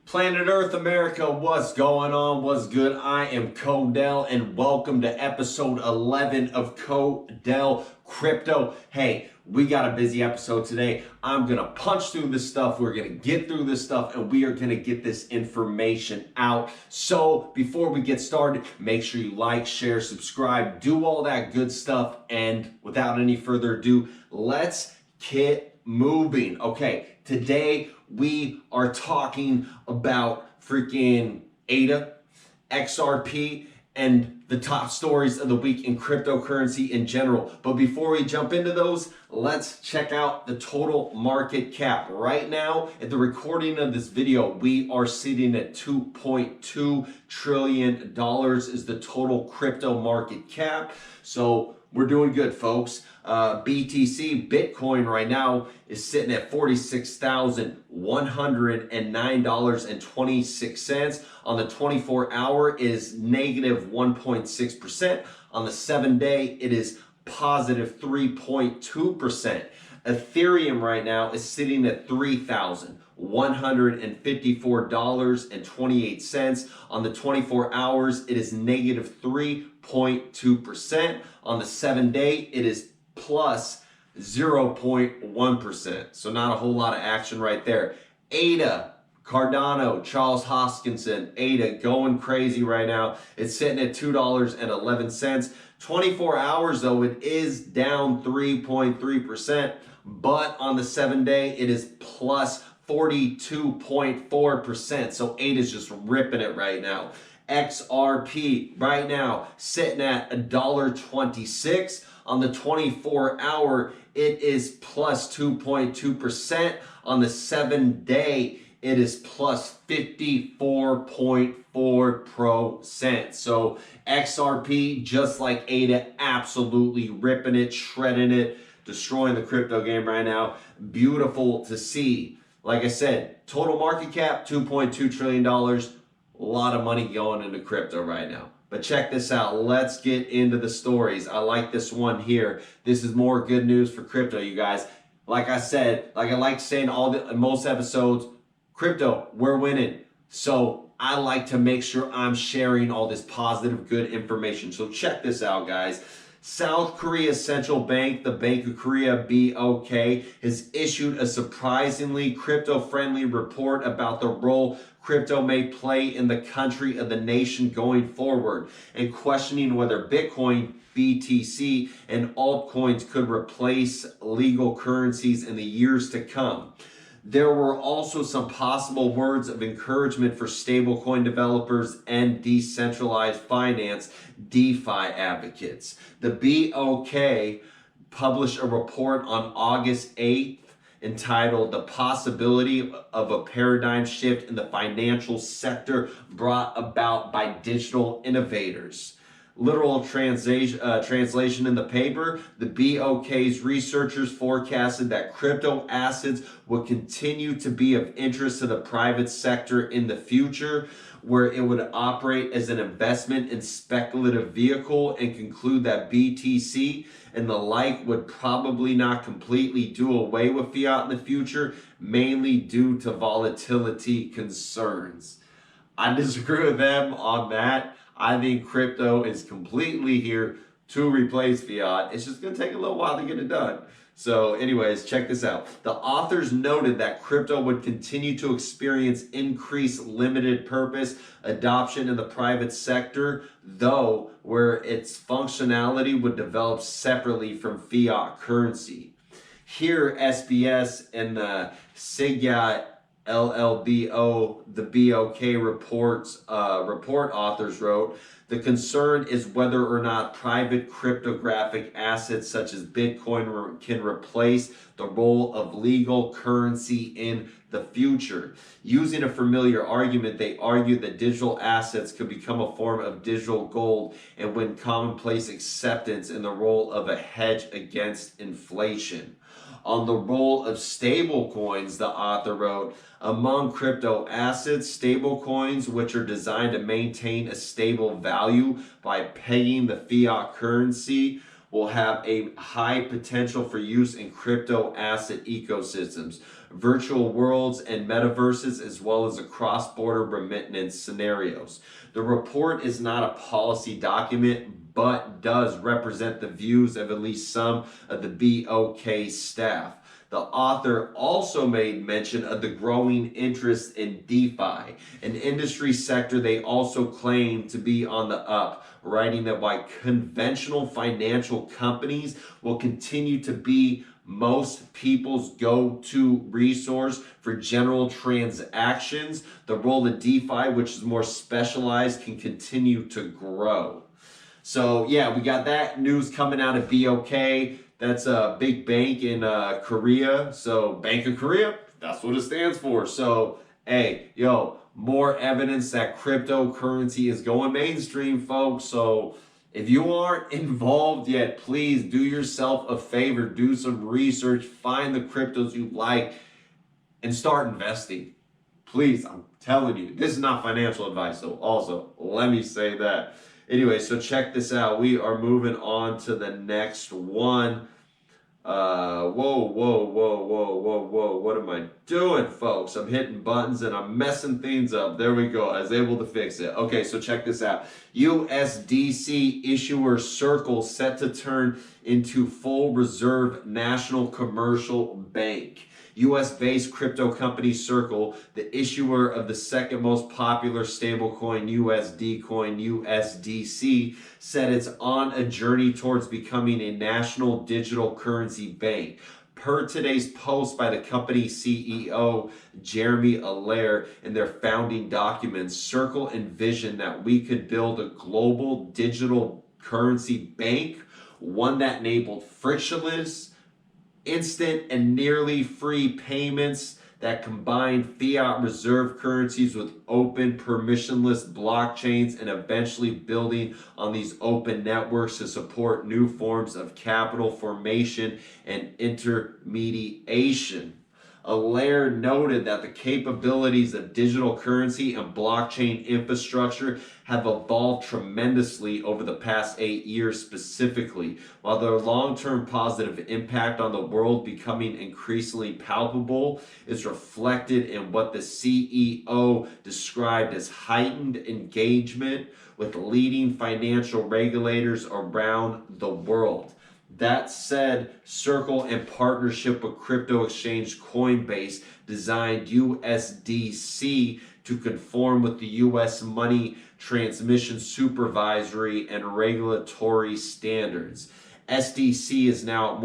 Planet Earth, America, what's going on? What's good? I am Codell, and welcome to episode 11 of Codell Crypto. Hey, we got a busy episode today. I'm going to punch through this stuff. We're going to get through this stuff, and we are going to get this information out. So before we get started, make sure you like, share, subscribe, do all that good stuff. And without any further ado, let's get moving. Okay, today we are talking about freaking ADA, XRP, and the top stories of the week in cryptocurrency in general. But before we jump into those, let's check out the total market cap. Right now, at the recording of this video, we are sitting at $2.2 trillion is the total crypto market cap. So we're doing good, folks. BTC, Bitcoin right now is sitting at $46,109.26. On the 24-hour is negative 1.6%. On the 7-day, it is positive 3.2%. Ethereum right now is sitting at $3,154.28. On the 24 hours, it is negative 3.2%. On the 7-day, it is plus 0.1%. So not a whole lot of action right there. ADA, Cardano, Charles Hoskinson, ADA going crazy right now. It's sitting at $2.11. 24 hours though, it is down 3.3%, but on the 7-day, it is plus 42.4%. So ADA is just ripping it right now. XRP right now sitting at $1.26. On the 24-hour, it is plus 2.2%. On the 7-day, it is plus 54.4%. So XRP, just like ADA, absolutely ripping it, shredding it, destroying the crypto game right now. Beautiful to see. Like I said, total market cap, $2.2 trillion. A lot of money going into crypto right now. But check this out. Let's get into the stories. I like this one here. This is more good news for crypto, you guys. Like I said, like I like saying in most episodes, crypto, we're winning. So I like to make sure I'm sharing all this positive, good information. So check this out, guys. South Korea's central bank, the Bank of Korea, BOK, has issued a surprisingly crypto-friendly report about the role crypto may play in the country of the nation going forward, and questioning whether Bitcoin, BTC, and altcoins could replace legal currencies in the years to come. There were also some possible words of encouragement for stablecoin developers and decentralized finance DeFi advocates. The BOK published a report on August 8th entitled "The Possibility of a Paradigm Shift in the Financial Sector Brought About by Digital Innovators." Literal translation in the paper, the BOK's researchers forecasted that crypto assets would continue to be of interest to the private sector in the future, where it would operate as an investment and speculative vehicle, and conclude that BTC and the like would probably not completely do away with fiat in the future, mainly due to volatility concerns. I disagree with them on that. I think crypto is completely here to replace fiat. It's just going to take a little while to get it done. So anyways, check this out. The authors noted that crypto would continue to experience increased limited purpose adoption in the private sector, though where its functionality would develop separately from fiat currency. Here, SBS and the SIGIAT LLBO, the BOK report authors wrote, "The concern is whether or not private cryptographic assets such as Bitcoin can replace the role of legal currency in the future." Using a familiar argument, they argued that digital assets could become a form of digital gold and win commonplace acceptance in the role of a hedge against inflation. On the role of stablecoins, the author wrote, "Among crypto assets, stablecoins, which are designed to maintain a stable value by pegging the fiat currency, will have a high potential for use in crypto asset ecosystems. virtual worlds, and metaverses, as well as a cross-border remittance scenarios. The report is not a policy document, but does represent the views of at least some of the BOK staff. The author also made mention of the growing interest in DeFi, an industry sector they also claim to be on the up, writing that while conventional financial companies will continue to be most people's go-to resource for general transactions, the role of DeFi, which is more specialized, can continue to grow. So yeah, we got that news coming out of BOK. That's a big bank in Korea. So Bank of Korea, that's what it stands for. So hey, yo, more evidence that cryptocurrency is going mainstream, folks. So if you aren't involved yet, please do yourself a favor, do some research, find the cryptos you like, and start investing. Please, I'm telling you, this is not financial advice, so also let me say that. Anyway, so check this out. We are moving on to the next one. Whoa. What am I doing, folks? I'm hitting buttons and I'm messing things up. There we go. I was able to fix it. Okay, so check this out. USDC issuer Circle set to turn into full reserve national commercial bank. US-based crypto company Circle, the issuer of the second most popular stablecoin USD coin USDC, said it's on a journey towards becoming a national digital currency bank. Per today's post by the company CEO, Jeremy Allaire, in their founding documents, Circle envisioned that we could build a global digital currency bank, one that enabled frictionless, instant and nearly free payments that combine fiat reserve currencies with open permissionless blockchains, and eventually building on these open networks to support new forms of capital formation and intermediation. Allaire noted that the capabilities of digital currency and blockchain infrastructure have evolved tremendously over the past 8 years specifically, while their long-term positive impact on the world becoming increasingly palpable is reflected in what the CEO described as heightened engagement with leading financial regulators around the world. That said, Circle, in partnership with crypto exchange Coinbase, designed USDC to conform with the U.S. money transmission supervisory and regulatory standards. SDC is now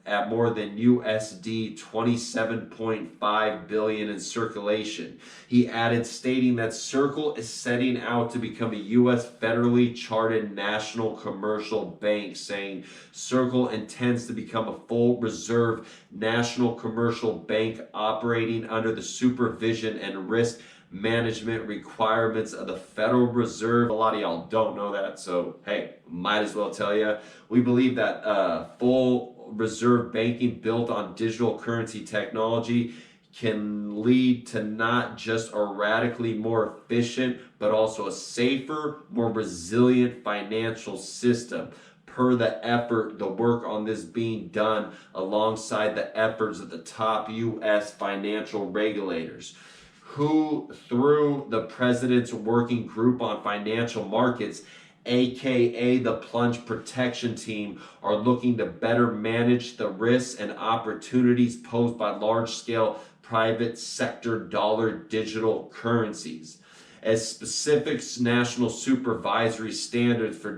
at more than USD 27.5 billion in circulation. He added, stating that Circle is setting out to become a U.S. federally chartered national commercial bank, saying Circle intends to become a full reserve national commercial bank operating under the supervision and risk management requirements of the Federal Reserve. A lot of y'all don't know that, so hey, might as well tell you. We believe that full reserve banking built on digital currency technology can lead to not just a radically more efficient, but also a safer, more resilient financial system. Per the work on this being done alongside the efforts of the top U.S. financial regulators, who, through the President's Working Group on Financial Markets, aka the Plunge Protection Team, are looking to better manage the risks and opportunities posed by large-scale private sector dollar digital currencies. As specific national supervisory standards for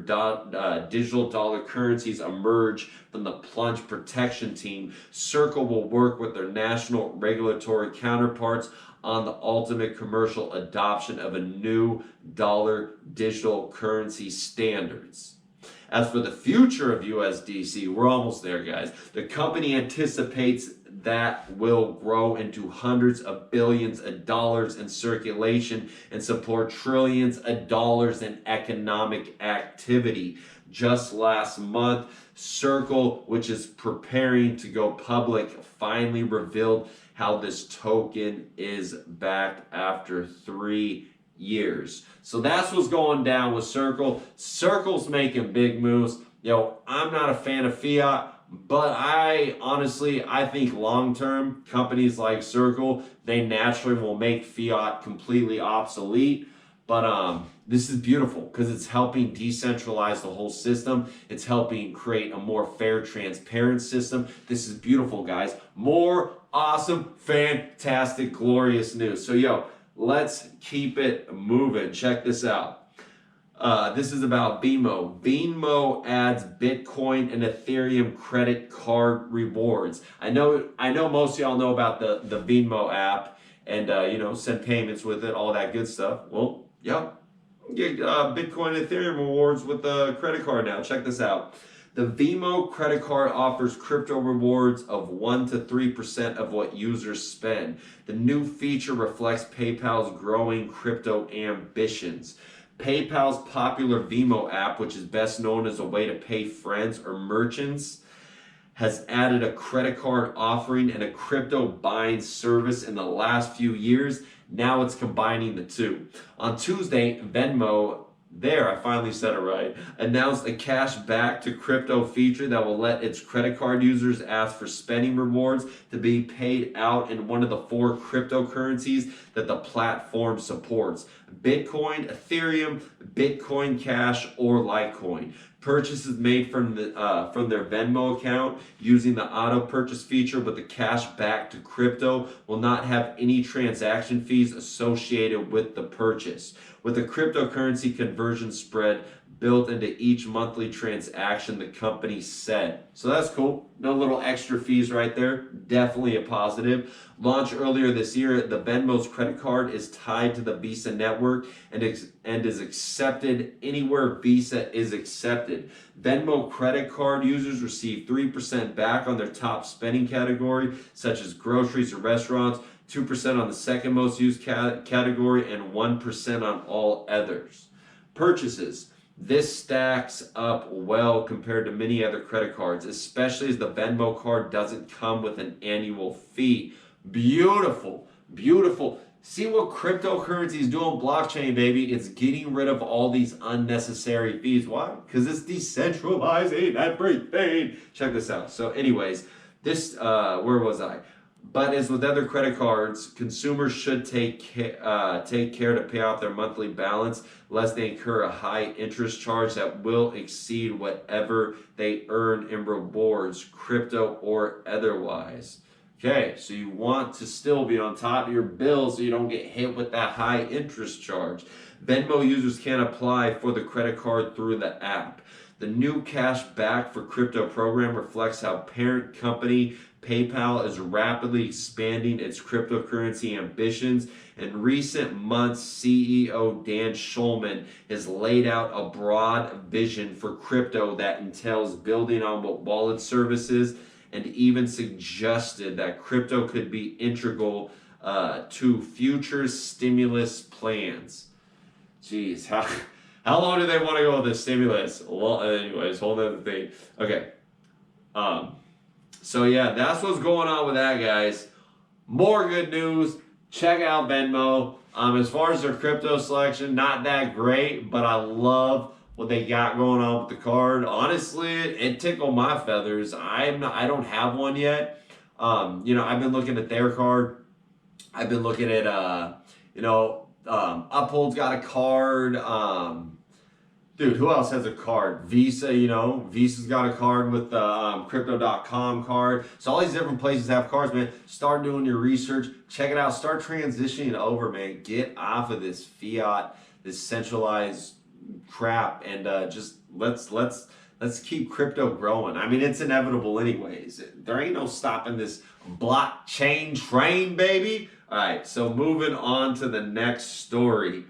digital dollar currencies emerge from the Plunge Protection Team, Circle will work with their national regulatory counterparts on the ultimate commercial adoption of a new dollar digital currency standards. As for the future of USDC, we're almost there, guys. The company anticipates that will grow into hundreds of billions of dollars in circulation and support trillions of dollars in economic activity. Just last month, Circle, which is preparing to go public, finally revealed how this token is back after 3 years. So that's what's going down with Circle. Circle's making big moves. Yo, I'm not a fan of fiat. But I think long term, companies like Circle, they naturally will make fiat completely obsolete. But this is beautiful because it's helping decentralize the whole system. It's helping create a more fair, transparent system. This is beautiful, guys. More awesome, fantastic, glorious news. So, let's keep it moving. Check this out. This is about BMO. BMO adds Bitcoin and Ethereum credit card rewards. I know most of y'all know about the BMO app and send payments with it, all that good stuff. Well, get Bitcoin and Ethereum rewards with the credit card now. Check this out. The Venmo credit card offers crypto rewards of 1 to 3% of what users spend. The new feature reflects PayPal's growing crypto ambitions. PayPal's popular Venmo app, which is best known as a way to pay friends or merchants, has added a credit card offering and a crypto buying service in the last few years. Now it's combining the two. On Tuesday, Venmo, I finally said it right, announced a cash back to crypto feature that will let its credit card users ask for spending rewards to be paid out in one of the 4 cryptocurrencies that the platform supports: Bitcoin, Ethereum, Bitcoin Cash, or Litecoin. Purchases made from their Venmo account using the auto purchase feature with the cash back to crypto will not have any transaction fees associated with the purchase, with a cryptocurrency conversion spread built into each monthly transaction, the company said. So that's cool. No little extra fees right there. Definitely a positive. Launched earlier this year, the Venmo's credit card is tied to the Visa network and is accepted anywhere Visa is accepted. Venmo credit card users receive 3% back on their top spending category, such as groceries or restaurants, 2% on the second most used category, and 1% on all others. Purchases. This stacks up well compared to many other credit cards, especially as the Venmo card doesn't come with an annual fee. Beautiful, beautiful. See what cryptocurrency is doing, blockchain, baby. It's getting rid of all these unnecessary fees. Why? Because it's decentralizing everything. Check this out. So anyways, where was I? But as with other credit cards, consumers should take care to pay off their monthly balance lest they incur a high interest charge that will exceed whatever they earn in rewards, crypto or otherwise. Okay, so you want to still be on top of your bill so you don't get hit with that high interest charge. Venmo users can apply for the credit card through the app. The new cash back for crypto program reflects how parent company PayPal is rapidly expanding its cryptocurrency ambitions. In recent months, CEO Dan Schulman has laid out a broad vision for crypto that entails building on wallet services and even suggested that crypto could be integral to future stimulus plans. Jeez, how long do they want to go with this stimulus? Well, anyways, whole other thing. Okay. So yeah, that's what's going on with that, guys. More good news. Check out Venmo. As far as their crypto selection, not that great, but I love what they got going on with the card. Honestly, it tickled my feathers. I don't have one yet. I've been looking at their card. I've been looking at Uphold's got a card. Dude, who else has a card? Visa, Visa's got a card with the Crypto.com card. So all these different places have cards, man. Start doing your research. Check it out. Start transitioning over, man. Get off of this fiat, this centralized crap, and just let's keep crypto growing. I mean, it's inevitable anyways. There ain't no stopping this blockchain train, baby. All right, so moving on to the next story.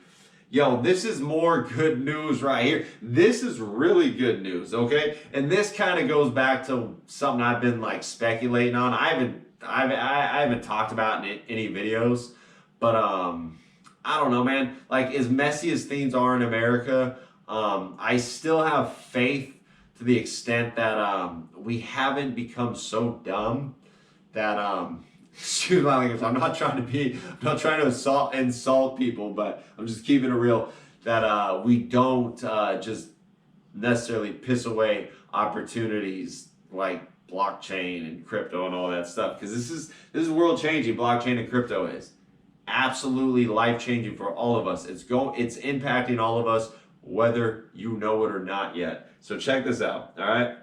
Yo, this is more good news right here. This is really good news, okay? And this kind of goes back to something I've been speculating on. I haven't talked about in any videos, but I don't know, man. As messy as things are in America, I still have faith to the extent that we haven't become so dumb that excuse my language. I'm not trying to insult people, but I'm just keeping it real that we don't just necessarily piss away opportunities like blockchain and crypto and all that stuff, because this is world changing. Blockchain and crypto is absolutely life changing for all of us. It's impacting all of us, whether you know it or not yet. So check this out. All right.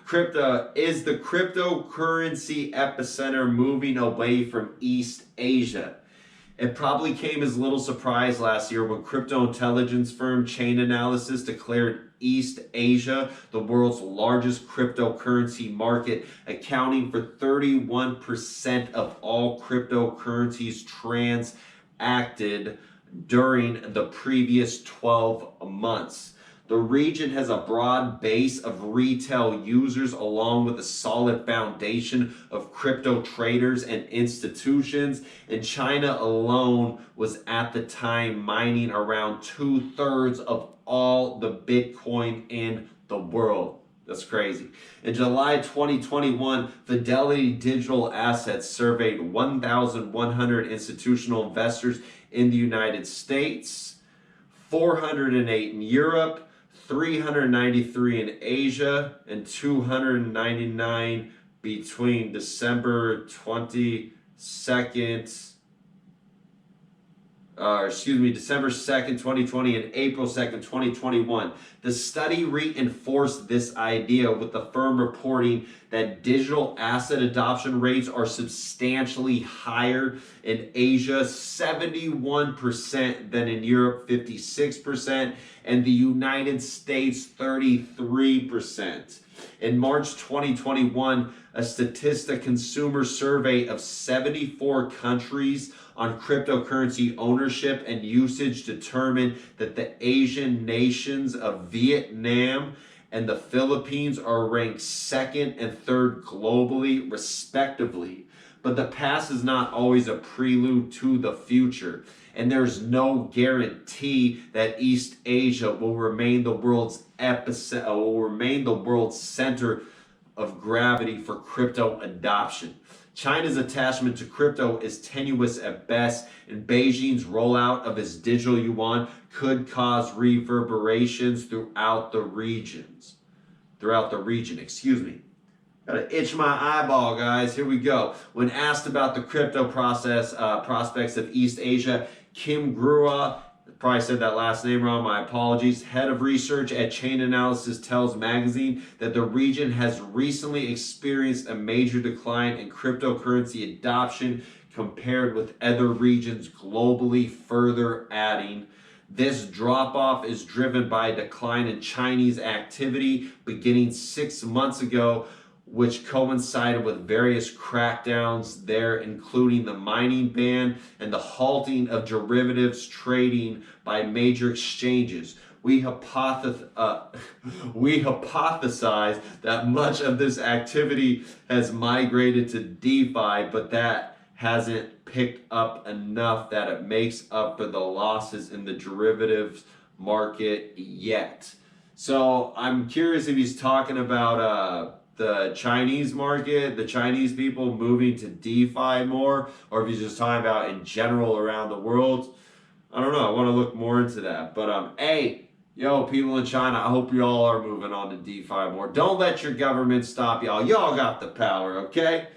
Crypto is the cryptocurrency epicenter moving away from East Asia. It probably came as little surprise last year when crypto intelligence firm Chain Analysis declared East Asia the world's largest cryptocurrency market, accounting for 31% of all cryptocurrencies transacted during the previous 12 months. The region has a broad base of retail users along with a solid foundation of crypto traders and institutions. And China alone was at the time mining around 2/3 of all the Bitcoin in the world. That's crazy. In July 2021, Fidelity Digital Assets surveyed 1,100 institutional investors in the United States, 408 in Europe, 393 in Asia, and 299 between December 2nd, 2020 and April 2nd, 2021. The study reinforced this idea, with the firm reporting that digital asset adoption rates are substantially higher in Asia, 71%, than in Europe, 56%, and the United States, 33%. In March 2021, a Statista consumer survey of 74 countries on cryptocurrency ownership and usage determined that the Asian nations of Vietnam and the Philippines are ranked second and third globally, respectively. But the past is not always a prelude to the future, and there's no guarantee that East Asia will remain the world's center of gravity for crypto adoption. China's attachment to crypto is tenuous at best, and Beijing's rollout of its digital yuan could cause reverberations throughout the region. Gotta itch my eyeball, guys. Here we go. When asked about the crypto prospects of East Asia, Kim Grua, probably said that last name wrong, my apologies, head of research at Chain Analysis, tells magazine that the region has recently experienced a major decline in cryptocurrency adoption compared with other regions globally, further adding, this drop-off is driven by a decline in Chinese activity beginning 6 months ago, which coincided with various crackdowns there, including the mining ban and the halting of derivatives trading by major exchanges. We hypothesize that much of this activity has migrated to DeFi, but that hasn't picked up enough that it makes up for the losses in the derivatives market yet. So I'm curious if he's talking about the Chinese market, the Chinese people moving to DeFi more, or if he's just talking about in general around the world. I don't know. I want to look more into that. But hey, yo, people in China, I hope you all are moving on to DeFi more. Don't let your government stop y'all. Y'all got the power, okay?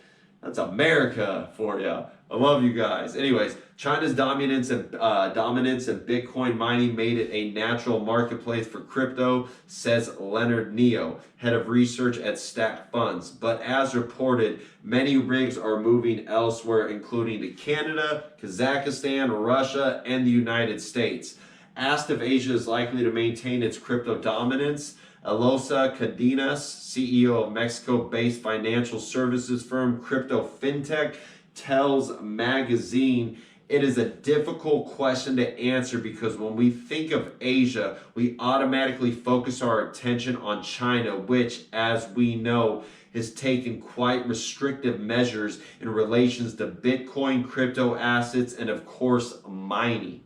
That's America for you. I love you guys. Anyways, China's dominance in Bitcoin mining made it a natural marketplace for crypto, says Leonard Neo, head of research at Stack Funds. But as reported, many rigs are moving elsewhere, including to Canada, Kazakhstan, Russia, and the United States. Asked if Asia is likely to maintain its crypto dominance, Eloisa Cadenas, CEO of Mexico-based financial services firm Crypto FinTech, tells magazine it is a difficult question to answer because when we think of Asia, we automatically focus our attention on China, which, as we know, has taken quite restrictive measures in relations to Bitcoin, crypto assets, and of course, mining.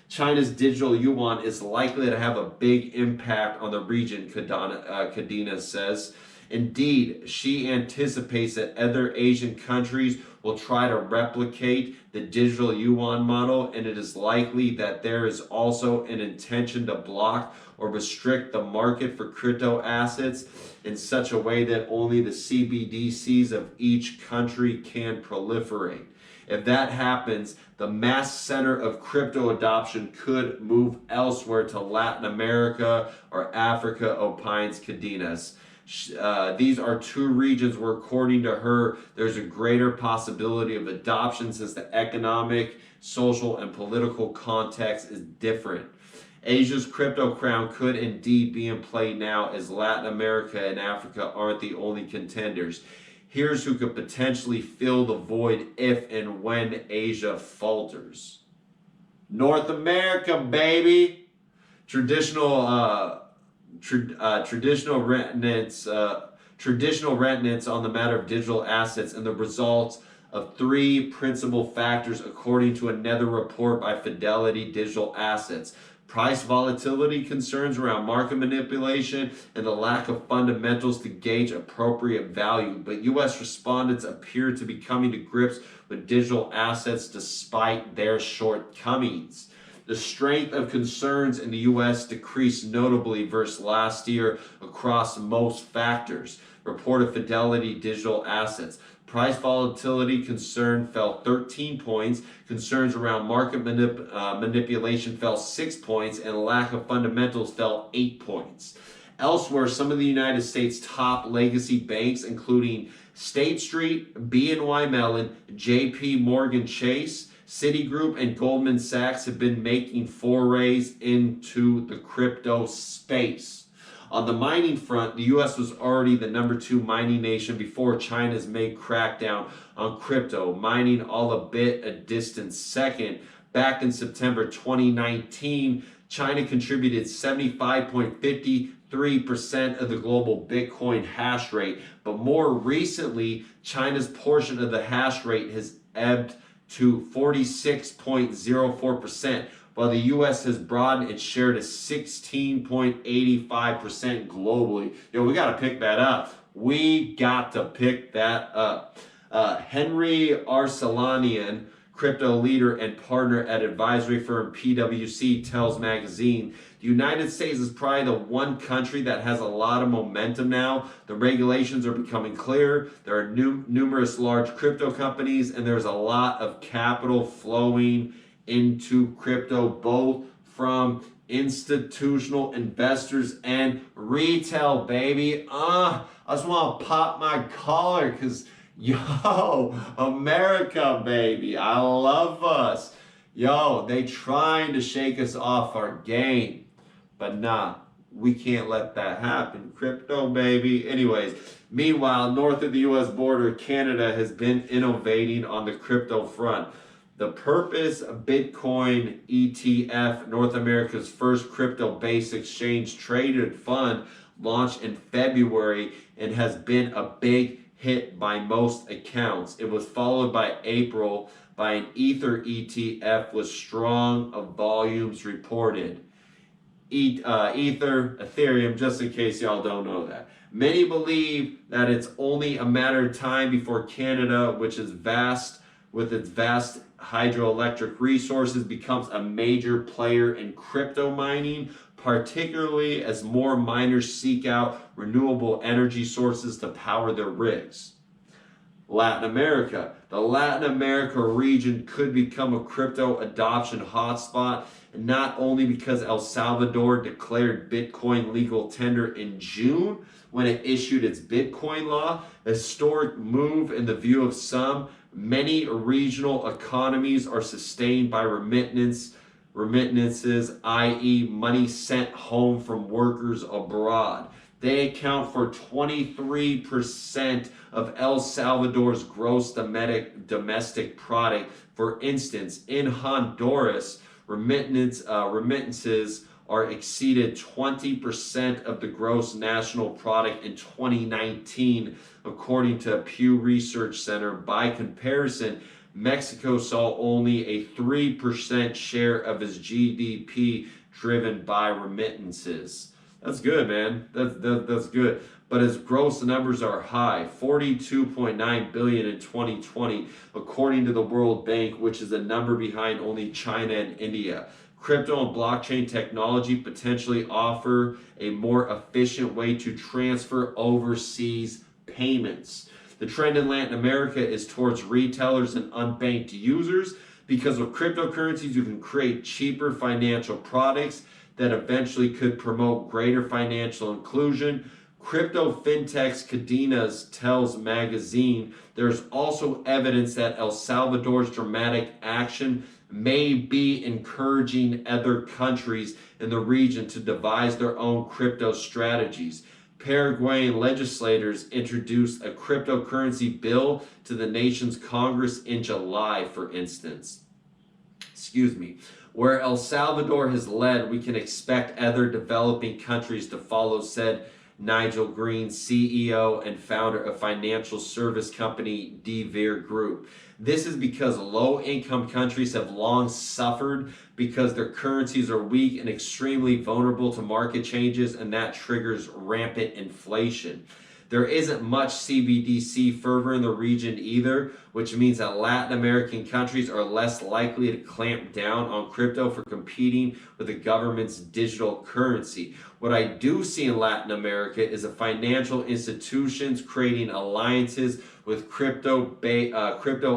China's digital yuan is likely to have a big impact on the region, Cadena says. Indeed, she anticipates that other Asian countries will try to replicate the digital yuan model, and it is likely that there is also an intention to block or restrict the market for crypto assets in such a way that only the CBDCs of each country can proliferate. If that happens, the mass center of crypto adoption could move elsewhere to Latin America or Africa, opines Cadenas. These are two regions where, according to her, there's a greater possibility of adoption since the economic, social, and political context is different. Asia's crypto crown could indeed be in play now, as Latin America and Africa aren't the only contenders. Here's who could potentially fill the void if and when Asia falters. North America, baby! Traditional remnants on the matter of digital assets and the results of three principal factors, according to another report by Fidelity Digital Assets: price volatility, concerns around market manipulation, and the lack of fundamentals to gauge appropriate value. But U.S. respondents appear to be coming to grips with digital assets despite their shortcomings. The strength of concerns in the U.S. decreased notably versus last year across most factors, reported Fidelity Digital Assets. Price volatility concern fell 13 points, concerns around market manipulation fell 6 points, and lack of fundamentals fell 8 points. Elsewhere, some of the United States' top legacy banks, including State Street, BNY Mellon, JP Morgan Chase, Citigroup, and Goldman Sachs, have been making forays into the crypto space. On the mining front, the U.S. was already the number 2 mining nation before China's May crackdown on crypto, mining all a bit a distant second. Back in September 2019, China contributed 75.53% of the global Bitcoin hash rate, but more recently, China's portion of the hash rate has ebbed to 46.04%, while the U.S. has broadened its share to 16.85% globally. We got to pick that up. We got to pick that up. Henry Arcelanian, crypto leader and partner at advisory firm PwC, tells Magazine, the United States is probably the one country that has a lot of momentum now. The regulations are becoming clear. There are numerous large crypto companies, and there's a lot of capital flowing into crypto, both from institutional investors and retail, baby. I just want to pop my collar because, yo, America, baby, I love us. Yo, they trying to shake us off our game. But nah, we can't let that happen. Crypto, baby. Anyways, meanwhile, north of the U.S. border, Canada has been innovating on the crypto front. The Purpose Bitcoin ETF, North America's first crypto-based exchange-traded fund, launched in February and has been a big hit by most accounts. It was followed by April by an Ether ETF with strong volumes reported. Ethereum, just in case y'all don't know that. Many believe that it's only a matter of time before Canada, which is vast with its vast hydroelectric resources, becomes a major player in crypto mining, particularly as more miners seek out renewable energy sources to power their rigs. Latin America. The Latin America region could become a crypto adoption hotspot, and not only because El Salvador declared Bitcoin legal tender in June when it issued its Bitcoin law, a historic move in the view of some. Many regional economies are sustained by remittances, i.e. money sent home from workers abroad. They account for 23% of El Salvador's gross domestic product. For instance, in Honduras, remittances are exceeded 20% of the gross national product in 2019, according to Pew Research Center. By comparison, Mexico saw only a 3% share of its GDP driven by remittances. That's good, man. That's good. but his gross numbers are high, 42.9 billion in 2020, according to the World Bank, which is a number behind only China and India. Crypto and blockchain technology potentially offer a more efficient way to transfer overseas payments. The trend in Latin America is towards retailers and unbanked users. Because with cryptocurrencies, you can create cheaper financial products that eventually could promote greater financial inclusion. Crypto fintechs Cadenas tells magazine there's also evidence that El Salvador's dramatic action may be encouraging other countries in the region to devise their own crypto strategies. Paraguayan legislators introduced a cryptocurrency bill to the nation's Congress in July, for instance. Where El Salvador has led, we can expect other developing countries to follow, said Nigel Green, CEO and founder of financial service company DVIR Group. This is because low-income countries have long suffered because their currencies are weak and extremely vulnerable to market changes, and that triggers rampant inflation. There isn't much CBDC fervor in the region either, which means that Latin American countries are less likely to clamp down on crypto for competing with the government's digital currency. What I do see in Latin America is financial institutions creating alliances with crypto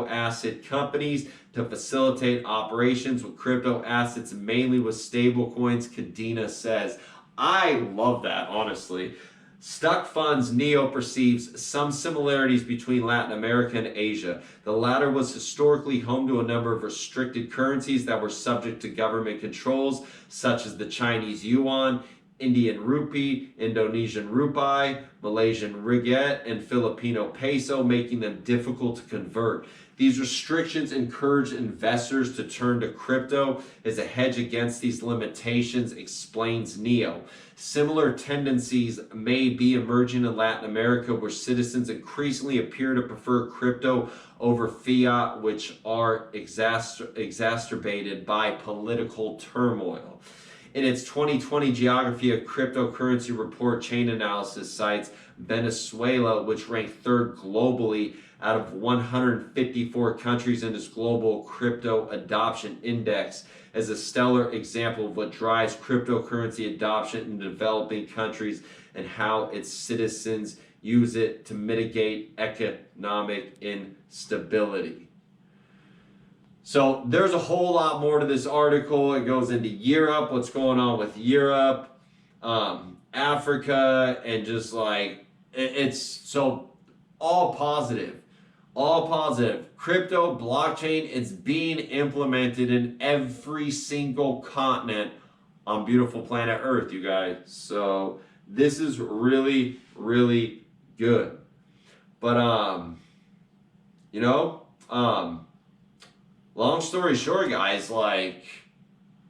asset companies to facilitate operations with crypto assets, mainly with stablecoins, Cadena says. I love that, honestly. Stuck Funds Neo perceives some similarities between Latin America and Asia. The latter was historically home to a number of restricted currencies that were subject to government controls, such as the Chinese yuan, Indian rupee, Indonesian rupiah, Malaysian ringgit, and Filipino peso, making them difficult to convert. These restrictions encourage investors to turn to crypto as a hedge against these limitations, explains Neo. Similar tendencies may be emerging in Latin America, where citizens increasingly appear to prefer crypto over fiat, which are exacerbated by political turmoil. In its 2020 Geography of Cryptocurrency report, Chainalysis cites Venezuela, which ranked third globally out of 154 countries in its Global Crypto Adoption Index, as a stellar example of what drives cryptocurrency adoption in developing countries and how its citizens use it to mitigate economic instability. So there's a whole lot more to this article. It goes into Europe, what's going on with Europe, Africa, and just like, it's so all positive. All positive. Crypto, blockchain, it's being implemented in every single continent on beautiful planet Earth, you guys. So this is really, really good. But, long story short, guys, like,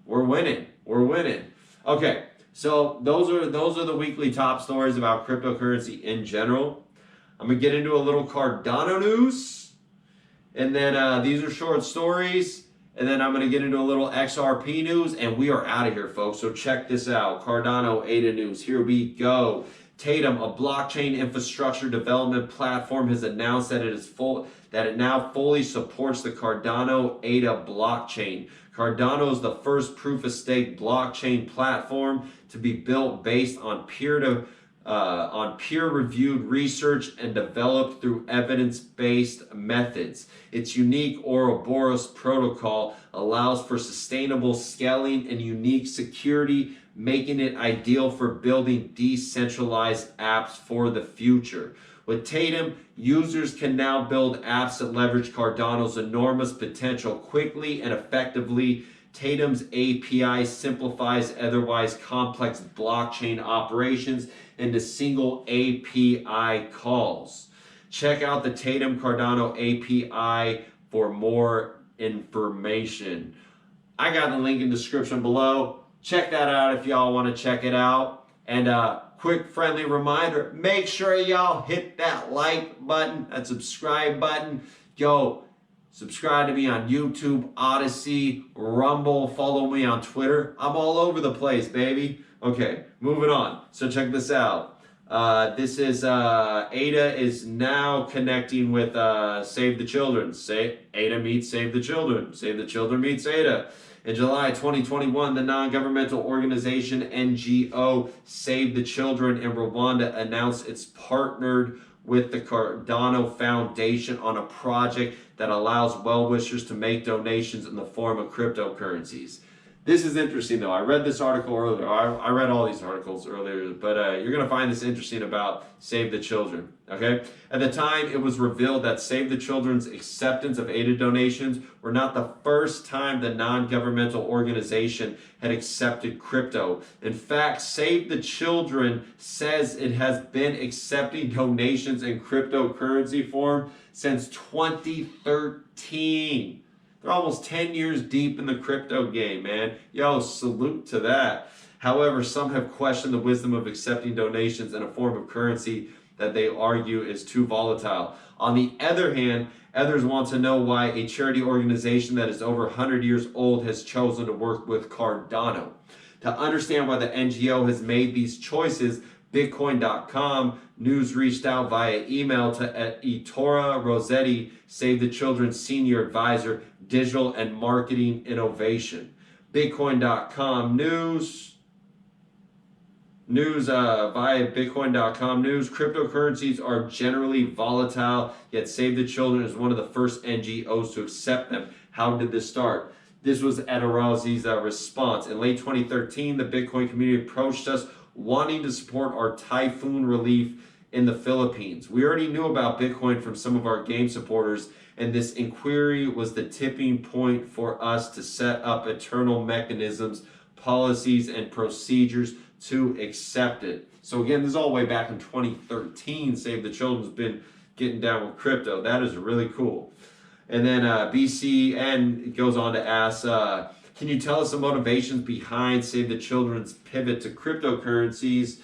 we're winning. We're winning. Okay, so those are the weekly top stories about cryptocurrency in general. I'm going to get into a little Cardano news, and then these are short stories, and then I'm going to get into a little XRP news, and we are out of here, folks. So check this out. Cardano ADA news. Here we go. Tatum, a blockchain infrastructure development platform, has announced that it now fully supports the Cardano ADA blockchain. Cardano is the first proof-of-stake blockchain platform to be built based on peer-reviewed research and developed through evidence-based methods. Its unique Ouroboros protocol allows for sustainable scaling and unique security, making it ideal for building decentralized apps for the future. With Tatum, users can now build apps that leverage Cardano's enormous potential quickly and effectively. Tatum's API simplifies otherwise complex blockchain operations into single API calls. Check out the Tatum Cardano API for more information. I got the link in the description below. Check that out if y'all want to check it out. And quick friendly reminder, make sure y'all hit that like button, that subscribe button. Yo, subscribe to me on YouTube, Odyssey, Rumble, follow me on Twitter. I'm all over the place, baby. Okay, moving on. So check this out. This is Ada is now connecting with Save the Children. Ada meets Save the Children. Save the Children meets Ada. In July 2021, the non-governmental organization NGO Save the Children in Rwanda announced it's partnered with the Cardano Foundation on a project that allows well-wishers to make donations in the form of cryptocurrencies. This is interesting, though. I read this article earlier. I read all these articles earlier, but you're going to find this interesting about Save the Children, okay? At the time, it was revealed that Save the Children's acceptance of aided donations were not the first time the non-governmental organization had accepted crypto. In fact, Save the Children says it has been accepting donations in cryptocurrency form since 2013. They're almost 10 years deep in the crypto game, man. Yo, salute to that. However, some have questioned the wisdom of accepting donations in a form of currency that they argue is too volatile. On the other hand, others want to know why a charity organization that is over 100 years old has chosen to work with Cardano. To understand why the NGO has made these choices, Bitcoin.com news reached out via email to Ettore Rossetti, Save the Children's senior advisor, digital and marketing innovation. Bitcoin.com news via Bitcoin.com news. Cryptocurrencies are generally volatile, yet Save the Children is one of the first NGOs to accept them. How did this start? This was Ettore response. In late 2013, the Bitcoin community approached us wanting to support our typhoon relief in the Philippines. We already knew about Bitcoin from some of our game supporters, and this inquiry was the tipping point for us to set up internal mechanisms, policies, and procedures to accept it. So again, this is all the way back in 2013. Save the Children's been getting down with crypto. That is really cool. And then BCN goes on to ask, can you tell us the motivations behind Save the Children's pivot to cryptocurrencies?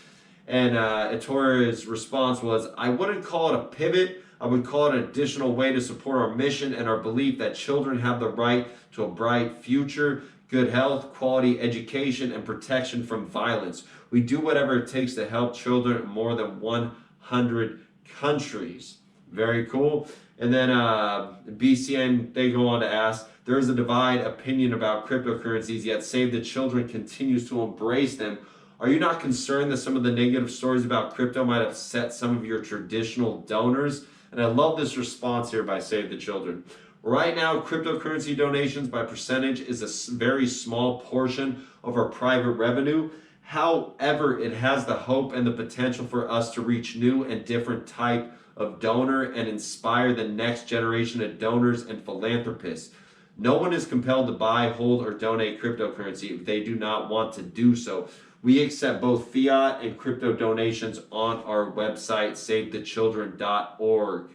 And Ettore's response was, I wouldn't call it a pivot. I would call it an additional way to support our mission and our belief that children have the right to a bright future, good health, quality education, and protection from violence. We do whatever it takes to help children in more than 100 countries. Very cool. And then BCN, they go on to ask, there is a divided opinion about cryptocurrencies, yet Save the Children continues to embrace them. Are you not concerned that some of the negative stories about crypto might upset some of your traditional donors? And I love this response here by Save the Children. Right now, cryptocurrency donations by percentage is a very small portion of our private revenue. However, it has the hope and the potential for us to reach new and different type of donor and inspire the next generation of donors and philanthropists. No one is compelled to buy, hold, or donate cryptocurrency if they do not want to do so. We accept both fiat and crypto donations on our website, savethechildren.org.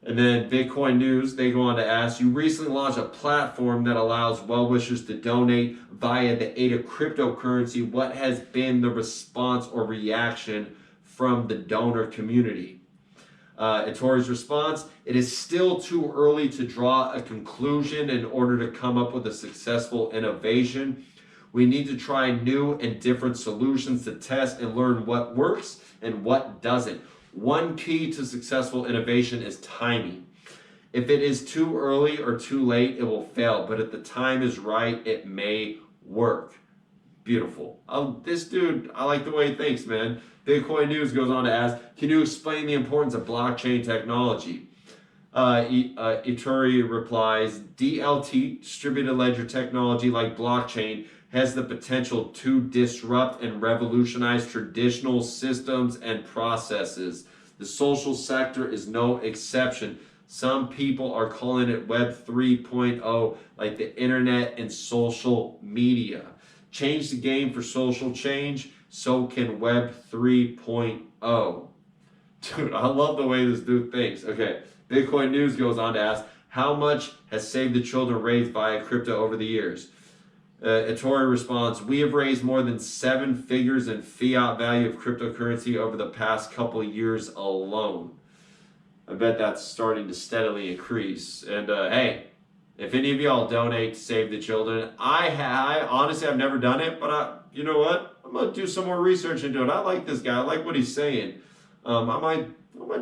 And then Bitcoin News, they go on to ask, you recently launched a platform that allows well-wishers to donate via the aid of cryptocurrency. What has been the response or reaction from the donor community? Ettore's response, it is still too early to draw a conclusion in order to come up with a successful innovation. We need to try new and different solutions to test and learn what works and what doesn't. One key to successful innovation is timing. If it is too early or too late, it will fail. But if the time is right, it may work. Beautiful. This dude, I like the way he thinks, man. Bitcoin News goes on to ask, can you explain the importance of blockchain technology? Ettore replies, DLT, distributed ledger technology like blockchain, has the potential to disrupt and revolutionize traditional systems and processes. The social sector is no exception. Some people are calling it Web 3.0, like the internet and social media. Change the game for social change, so can Web 3.0. Dude, I love the way this dude thinks. Okay, Bitcoin News goes on to ask, how much has Save the Children raised via crypto over the years? Ettore responds, we have raised more than 7 figures in fiat value of cryptocurrency over the past couple of years alone. I bet that's starting to steadily increase. And hey, if any of y'all donate to Save the Children, I honestly, I've never done it, but you know what? gonna do some more research into it. I like this guy. I like what he's saying. I might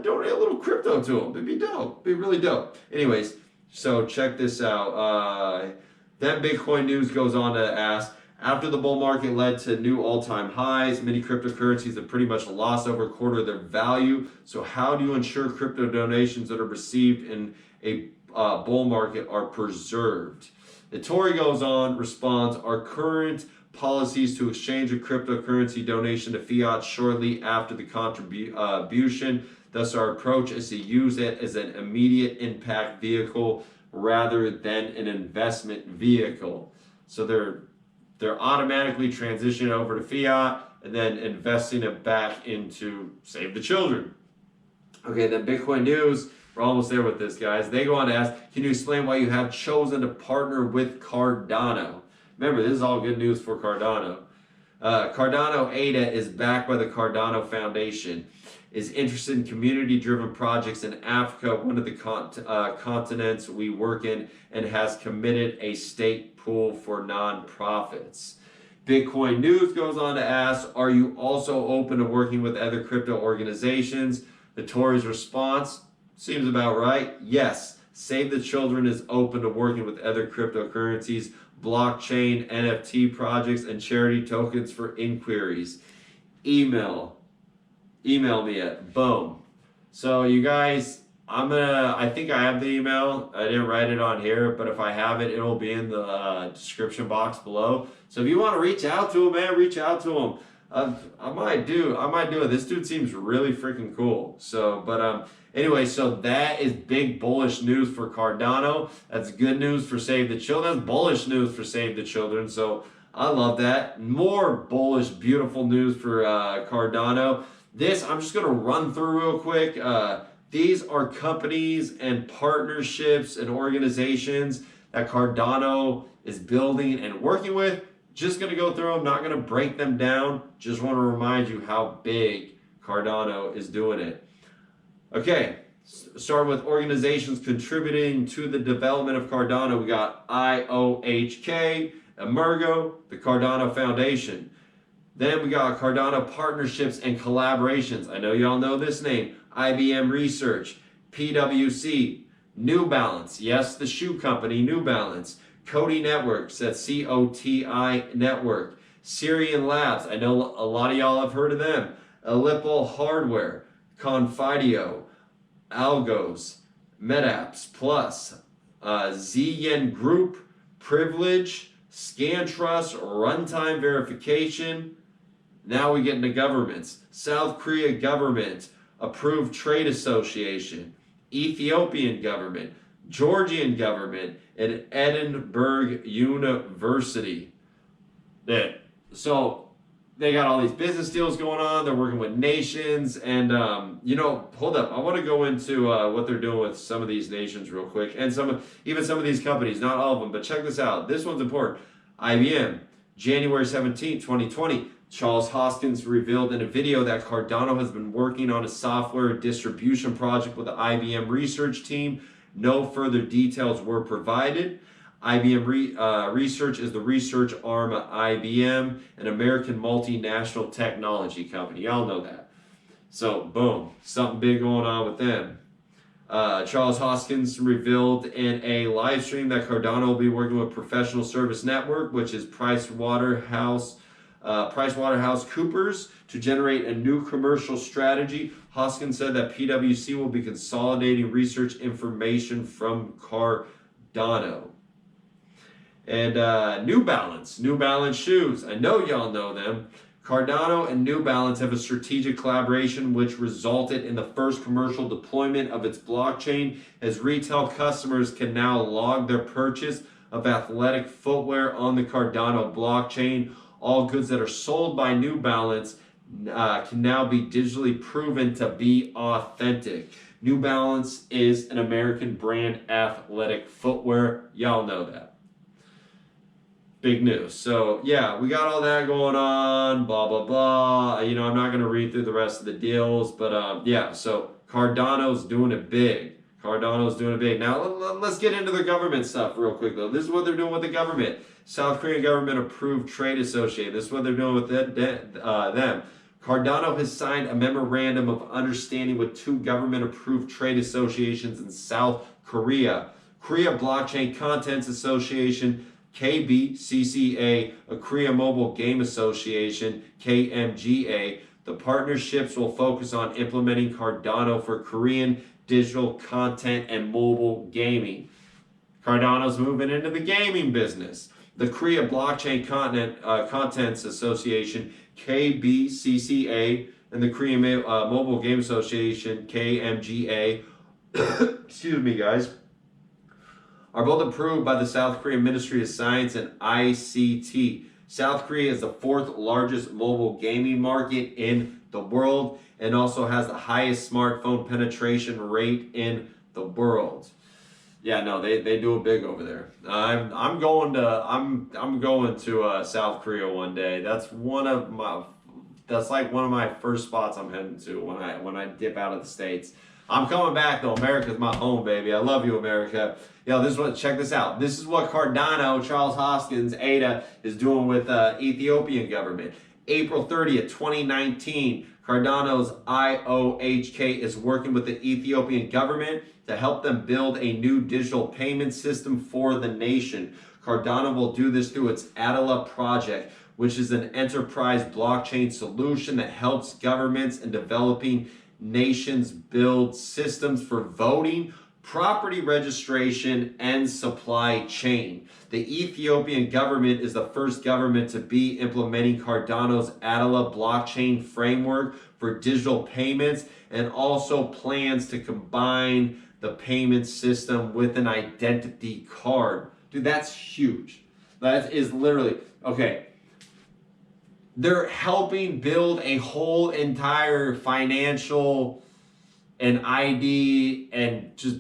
donate a little crypto to him. It'd be dope. It'd be really dope. Anyways, so check this out. Then Bitcoin News goes on to ask, after the bull market led to new all-time highs, many cryptocurrencies have pretty much lost over a quarter of their value. So how do you ensure crypto donations that are received in a bull market are preserved? The Tory goes on, responds, our current policies to exchange a cryptocurrency donation to fiat shortly after the contribution. Thus, our approach is to use it as an immediate impact vehicle rather than an investment vehicle. So they're automatically transitioning over to fiat and then investing it back into Save the Children. Okay, then Bitcoin News, we're almost there with this, guys. They go on to ask, can you explain why you have chosen to partner with Cardano? Remember, this is all good news for Cardano. Cardano ADA is backed by the Cardano Foundation, is interested in community-driven projects in Africa, one of the continents we work in, and has committed a state pool for nonprofits. Bitcoin News goes on to ask, are you also open to working with other crypto organizations? The Tory's response seems about right. Yes, Save the Children is open to working with other cryptocurrencies, blockchain, NFT projects, and charity tokens for inquiries. Email me at boom. So you guys, I think I have the email. I didn't write it on here, but if I have it, it'll be in the description box below. So if you want to reach out to him, man, reach out to him. I might do it. This dude seems really freaking cool. So, but anyway, so that is big bullish news for Cardano. That's good news for Save the Children. That's bullish news for Save the Children. So I love that. More bullish, beautiful news for Cardano. This, I'm just going to run through real quick. These are companies and partnerships and organizations that Cardano is building and working with. Just going to go through them, not going to break them down. Just want to remind you how big Cardano is doing it. Okay, start with organizations contributing to the development of Cardano. We got IOHK, Emergo, the Cardano Foundation. Then we got Cardano Partnerships and Collaborations. I know y'all know this name. IBM Research, PwC, New Balance. Yes, the shoe company, New Balance. Cody Networks, that's COTI Network. Syrian Labs, I know a lot of y'all have heard of them. Aleppo Hardware, Confidio, Algos, MedApps Plus, Zyen Group, Privilege, ScanTrust, Runtime Verification. Now we get into governments. South Korea government, Approved Trade Association, Ethiopian government, Georgian government, and Edinburgh University. So they got all these business deals going on. They're working with nations. And, hold up. I want to go into what they're doing with some of these nations real quick. And even some of these companies, not all of them. But check this out. This one's important. IBM, January 17, 2020. Charles Hoskins revealed in a video that Cardano has been working on a software distribution project with the IBM research team. No further details were provided. IBM Research is the research arm of IBM, an American multinational technology company. Y'all know that. So, boom, something big going on with them. Charles Hoskins revealed in a live stream that Cardano will be working with Professional Service Network, which is PricewaterhouseCoopers, to generate a new commercial strategy. Hoskins said that PwC will be consolidating research information from Cardano. And New Balance shoes. I know y'all know them. Cardano and New Balance have a strategic collaboration which resulted in the first commercial deployment of its blockchain, as retail customers can now log their purchase of athletic footwear on the Cardano blockchain. All goods that are sold by New Balance can now be digitally proven to be authentic. New Balance is an American brand athletic footwear. Y'all know that. Big news. So yeah, we got all that going on, blah, blah, blah. I'm not going to read through the rest of the deals, but yeah, so Cardano's doing it big. Cardano's doing it big. Now, let's get into the government stuff real quick, though. This is what they're doing with the government. South Korean government approved trade associate. This is what they're doing with them. Cardano has signed a memorandum of understanding with 2 government-approved trade associations in South Korea. Korea Blockchain Contents Association, KBCCA, a Korea Mobile Game Association, KMGA. The partnerships will focus on implementing Cardano for Korean digital content and mobile gaming. Cardano's moving into the gaming business. The Korea Blockchain Contents Association, KBCCA, and the Korean Mobile Game Association, KMGA, excuse me, guys, are both approved by the South Korean Ministry of Science and ICT. South Korea is the 4th largest mobile gaming market in the world and also has the highest smartphone penetration rate in the world. Yeah, no, they do it big over there. I'm going to South Korea one day. That's like one of my first spots I'm heading to when I dip out of the States. I'm coming back though. America's my home, baby. I love you, America. Yo, check this out. This is what Cardano, Charles Hoskins, ADA, is doing with Ethiopian government. April 30th, 2019, Cardano's IOHK is working with the Ethiopian government to help them build a new digital payment system for the nation. Cardano will do this through its Adela project, which is an enterprise blockchain solution that helps governments and developing nations build systems for voting, property registration, and supply chain. The Ethiopian government is the first government to be implementing Cardano's Adela blockchain framework for digital payments and also plans to combine the payment system with an identity card. Dude, that's huge. That is literally, okay. They're helping build a whole entire financial and ID and just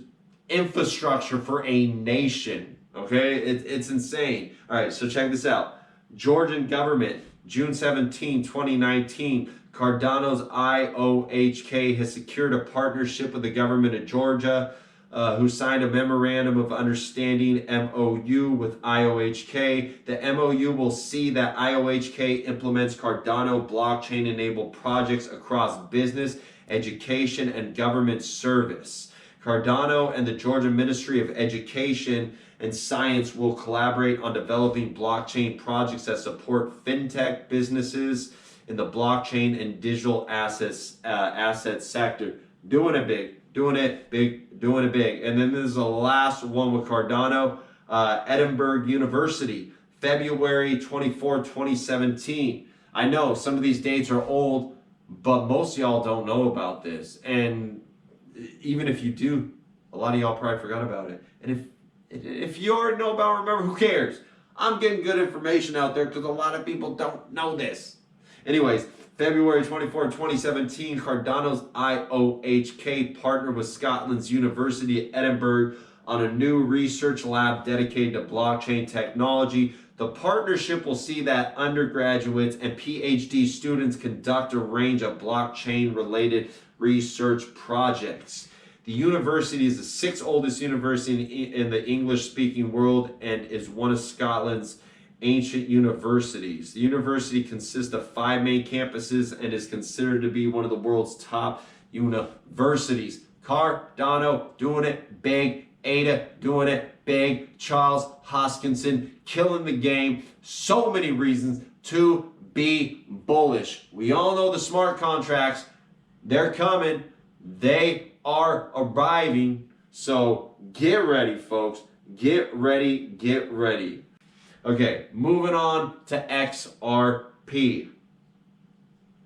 infrastructure for a nation. Okay, it's insane. All right, so check this out. Georgian government, June 17, 2019, Cardano's IOHK has secured a partnership with the government of Georgia, who signed a memorandum of understanding MOU with IOHK. The MOU will see that IOHK implements Cardano blockchain-enabled projects across business, education, and government service. Cardano and the Georgia Ministry of Education and Science will collaborate on developing blockchain projects that support fintech businesses in the blockchain and digital asset sector. Doing it big, doing it big, doing it big. And then there's the last one with Cardano, Edinburgh University, February 24, 2017. I know some of these dates are old, but most of y'all don't know about this. And even if you do, a lot of y'all probably forgot about it. And if you already know about it, remember, who cares? I'm getting good information out there because a lot of people don't know this. Anyways, February 24, 2017, Cardano's IOHK partnered with Scotland's University at Edinburgh on a new research lab dedicated to blockchain technology. The partnership will see that undergraduates and PhD students conduct a range of blockchain-related research projects. The university is the 6th oldest university in the English-speaking world and is one of Scotland's ancient universities. The university consists of 5 main campuses and is considered to be one of the world's top universities. Cardano doing it big, Ada doing it big, Charles Hoskinson killing the game. So many reasons to be bullish. We all know the smart contracts, they're coming, they are arriving. So get ready, folks. Get ready, get ready. Okay, moving on to XRP.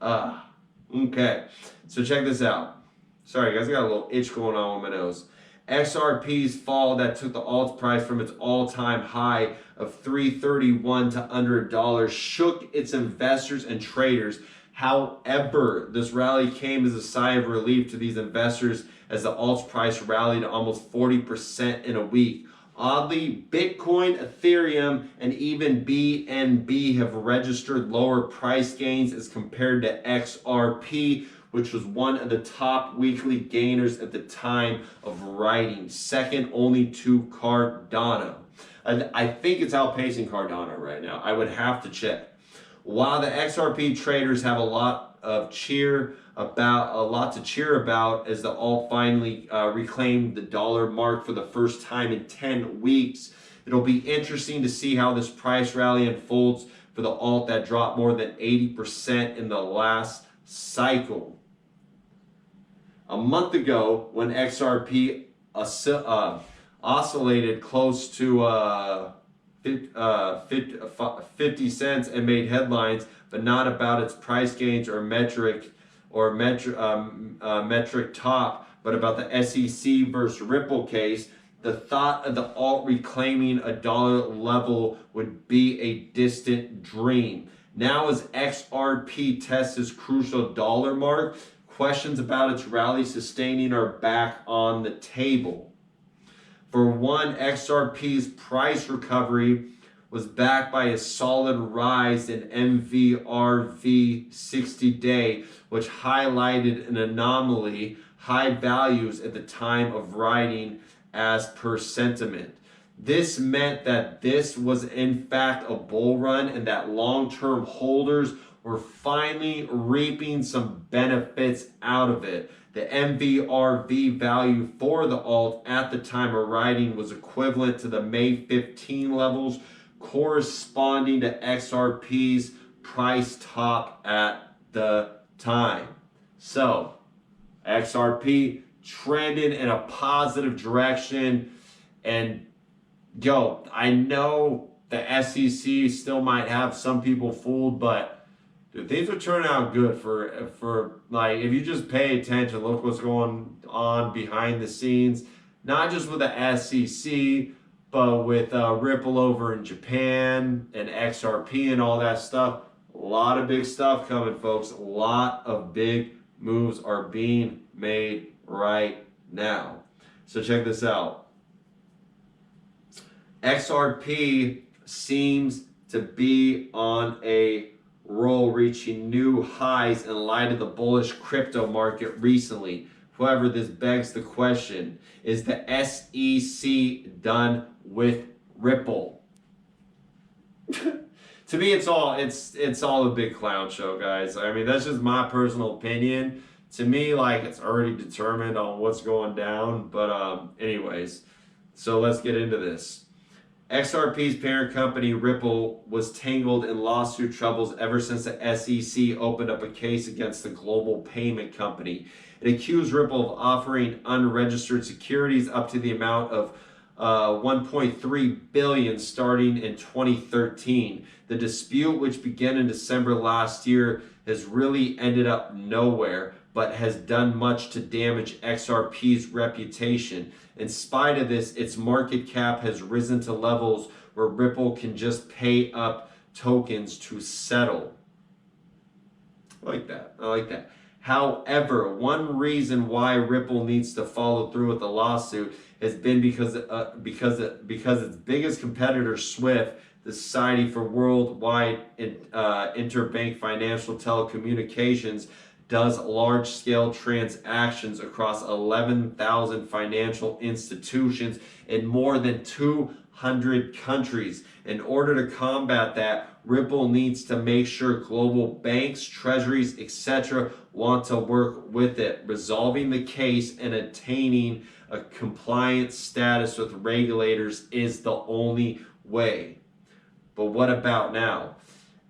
Okay, so check this out. Sorry guys, I got a little itch going on with my nose. XRP's fall that took the alt price from its all-time high of $3.31 to under $1 shook its investors and traders. However, this rally came as a sigh of relief to these investors as the alt price rallied almost 40% in a week. Oddly, Bitcoin, Ethereum, and even BNB have registered lower price gains as compared to XRP, which was one of the top weekly gainers at the time of writing, second only to Cardano. I think it's outpacing Cardano right now. I would have to check. While the XRP traders have a lot to cheer about as the alt finally reclaimed the dollar mark for the first time in 10 weeks, it'll be interesting to see how this price rally unfolds for the alt that dropped more than 80% in the last cycle. A month ago, when XRP oscillated close to 50 cents and made headlines, but not about its price gains or metric top, but about the SEC versus Ripple case. The thought of the alt reclaiming a dollar level would be a distant dream. Now, as XRP tests its crucial dollar mark, questions about its rally sustaining are back on the table. For one, XRP's price recovery was backed by a solid rise in MVRV 60-day, which highlighted an anomaly high values at the time of writing as per sentiment. This meant that this was in fact a bull run and that long-term holders were finally reaping some benefits out of it. The MVRV value for the alt at the time of writing was equivalent to the May 15 levels, corresponding to XRP's price top at the time. So, XRP trended in a positive direction, and I know the SEC still might have some people fooled, but dude, things are turning out good for like, if you just pay attention, look what's going on behind the scenes, not just with the SEC, but with Ripple over in Japan and XRP and all that stuff. A lot of big stuff coming, folks. A lot of big moves are being made right now. So check this out. XRP seems to be on a roll, reaching new highs in light of the bullish crypto market recently. However, this begs the question, is the SEC done with Ripple? To me, it's all a big clown show, guys. I mean, that's just my personal opinion. To me, like, it's already determined on what's going down. But anyways, so let's get into this. XRP's parent company, Ripple, was tangled in lawsuit troubles ever since the SEC opened up a case against the global payment company. It accused Ripple of offering unregistered securities up to the amount of 1.3 billion starting in 2013. The dispute, which began in December last year, has really ended up nowhere, but has done much to damage XRP's reputation. In spite of this, its market cap has risen to levels where Ripple can just pay up tokens to settle. I like that. I like that. However, one reason why Ripple needs to follow through with the lawsuit has been because its biggest competitor, SWIFT, the Society for Worldwide Interbank Financial Telecommunications, does large-scale transactions across 11,000 financial institutions in more than 200 countries. In order to combat that, Ripple needs to make sure global banks, treasuries, etc. want to work with it, resolving the case and attaining a compliant status with regulators is the only way. But what about now?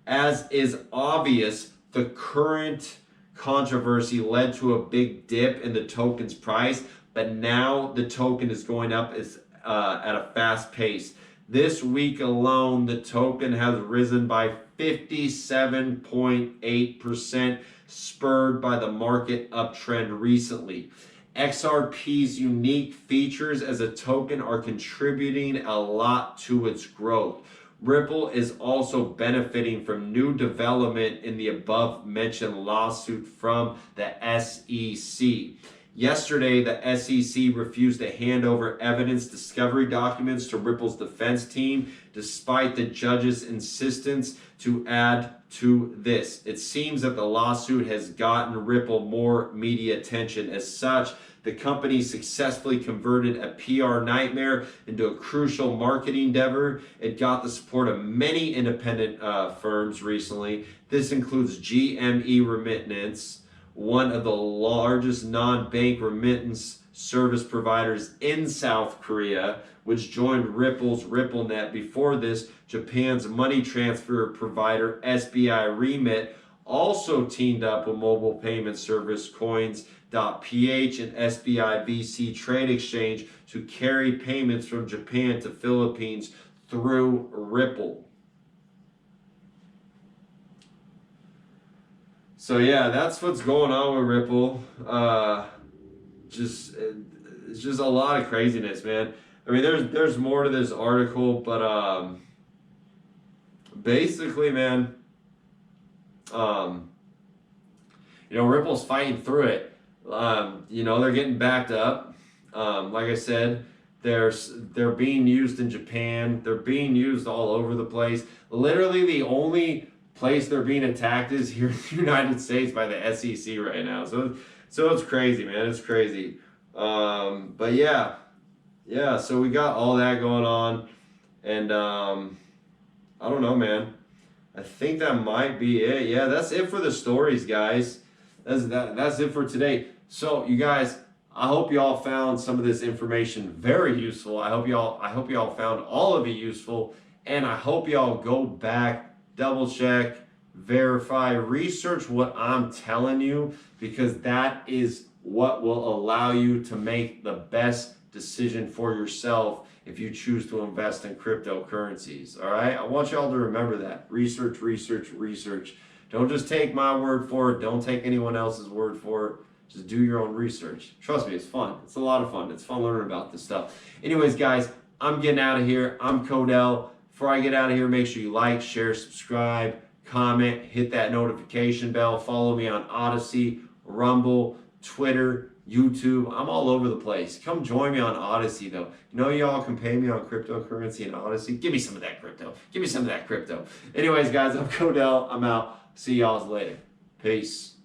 As is obvious, the current controversy led to a big dip in the token's price, but now the token is going up at a fast pace. This week alone, the token has risen by 57.8%, spurred by the market uptrend recently. XRP's unique features as a token are contributing a lot to its growth. Ripple is also benefiting from new development in the above-mentioned lawsuit from the SEC. Yesterday, the SEC refused to hand over evidence discovery documents to Ripple's defense team, despite the judge's insistence to add to this. It seems that the lawsuit has gotten Ripple more media attention. As such, the company successfully converted a PR nightmare into a crucial marketing endeavor. It got the support of many independent firms recently. This includes GME Remittance, one of the largest non-bank remittance service providers in South Korea, which joined Ripple's RippleNet. Before this, Japan's money transfer provider SBI Remit also teamed up with mobile payment service Coins.ph and SBI VC Trade Exchange to carry payments from Japan to Philippines through Ripple. So yeah, that's what's going on with Ripple. It's just a lot of craziness, man. I mean, there's more to this article, but basically, man, Ripple's fighting through it. They're getting backed up. Like I said, they're being used in Japan. They're being used all over the place. Literally, the only place they're being attacked is here in the United States by the SEC right now. So it's crazy, man. It's crazy. But yeah. So we got all that going on, and I don't know, man. I think that might be it. Yeah, that's it for the stories, guys. That's it for today. So you guys, I hope y'all found some of this information very useful. I hope y'all found all of it useful, and I hope y'all go back, double check, verify, research what I'm telling you, because that is what will allow you to make the best decision for yourself if you choose to invest in cryptocurrencies. All right, I want y'all to remember that. Research, research, research. Don't just take my word for it. Don't take anyone else's word for it. Just do your own research. Trust me, it's fun. It's a lot of fun. It's fun learning about this stuff. Anyways, guys, I'm getting out of here. I'm Codell. Before I get out of here, make sure you like, share, subscribe, comment, hit that notification bell. Follow me on Odyssey, Rumble, Twitter, YouTube. I'm all over the place. Come join me on Odyssey, though. Y'all can pay me on cryptocurrency and Odyssey. Give me some of that crypto. Give me some of that crypto. Anyways, guys, I'm Codell. I'm out. See y'all later. Peace.